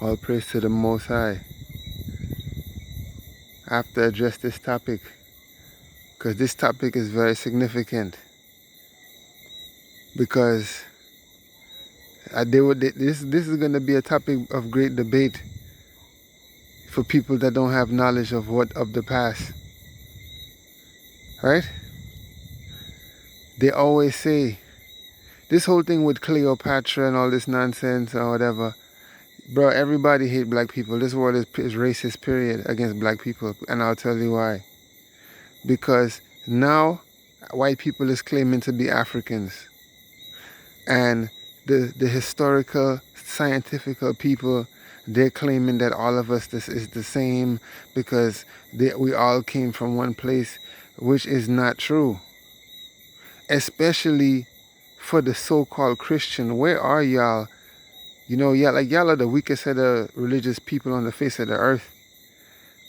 All praise to the Most High. I have to address this topic because this topic is very significant. Because this is going to be a topic of great debate for people that don't have knowledge of the past, right? They always say this whole thing with Cleopatra and all this nonsense or whatever. Bro, everybody hate black people. This world is racist, period, against black people. And I'll tell you why. Because now white people is claiming to be Africans. And the historical, scientific people, they're claiming that all of us this is the same because we all came from one place, which is not true. Especially for the so-called Christian. Where are y'all? You know, y'all are the weakest of the religious people on the face of the earth.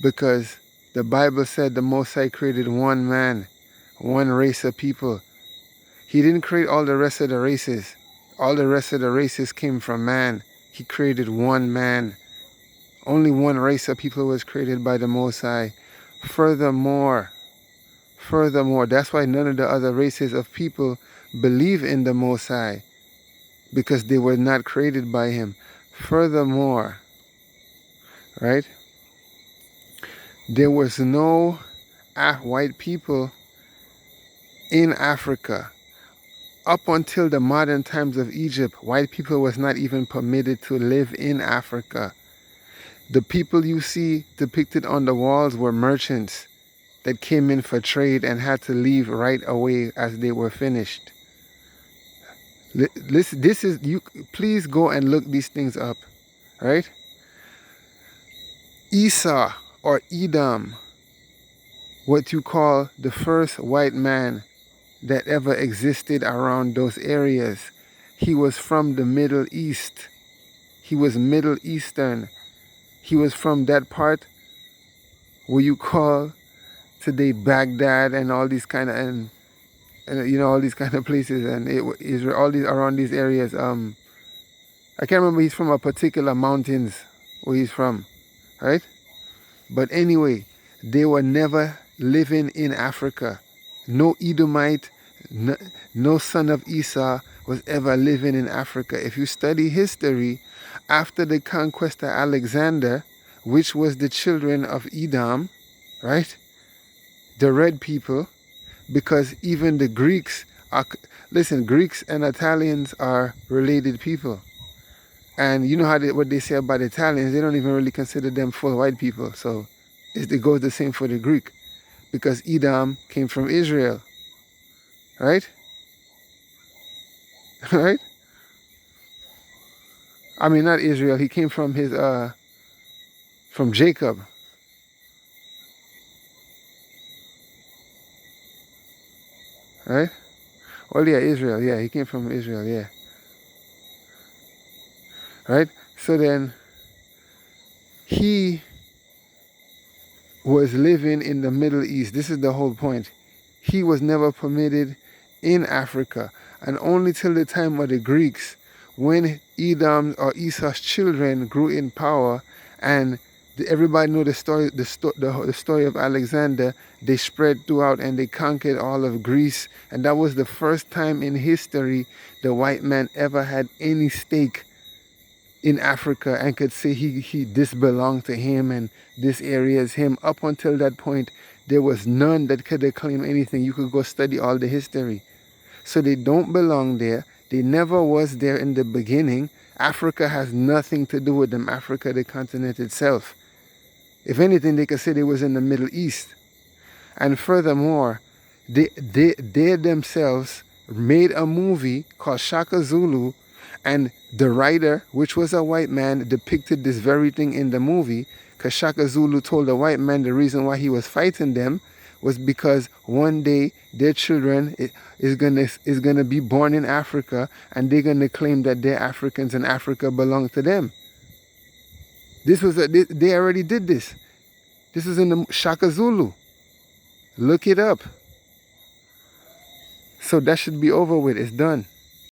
Because the Bible said the Most High created one man, one race of people. He didn't create all the rest of the races. All the rest of the races came from man. He created one man. Only one race of people was created by the Most High. Furthermore, that's why none of the other races of people believe in the Most High. Because they were not created by him. Furthermore, right? There was no white people in Africa. Up until the modern times of Egypt, white people was not even permitted to live in Africa. The people you see depicted on the walls were merchants that came in for trade and had to leave right away as they were finished. This is you. Please go and look these things up, right? Esau or Edom, what you call the first white man that ever existed around those areas. He was from the Middle East. He was Middle Eastern. He was from that part where you call today Baghdad and all these kind of and you know all these kind of places and Israel, all these around these areas. I can't remember. He's from a particular mountains where he's from, right? But anyway, they were never living in Africa. No Edomite, no son of Esau was ever living in Africa. If you study history, after the conquest of Alexander, which was the children of Edom, right? The red people, because even the Greeks are, listen, Greeks and Italians are related people. And you know what they say about Italians, they don't even really consider them full white people. So it goes the same for the Greek. Because Edom came from Israel. Right? Right? I mean, not Israel. He came from from Jacob. Right? Well, yeah, Israel. Yeah, he came from Israel. Yeah. Right? So then, he was living in the Middle East. This is the whole point. He was never permitted in Africa. And only till the time of the Greeks, when Edom or Esau's children grew in power, and everybody know the story of Alexander, they spread throughout and they conquered all of Greece. And that was the first time in history the white man ever had any stake in Africa and could say this belonged to him and this area is him. Up until that point, there was none that could have claimed anything. You could go study all the history. So they don't belong there. They never was there in the beginning. Africa has nothing to do with them. Africa, the continent itself. If anything, they could say they was in the Middle East. And furthermore, they themselves made a movie called Shaka Zulu, and the writer, which was a white man, depicted this very thing in the movie, because Shaka Zulu told the white man the reason why he was fighting them was because one day their children is gonna be born in Africa, and they're gonna claim that they're Africans and Africa belongs to them. They already did this. This is in the Shaka Zulu. Look it up. So that should be over with. It's done.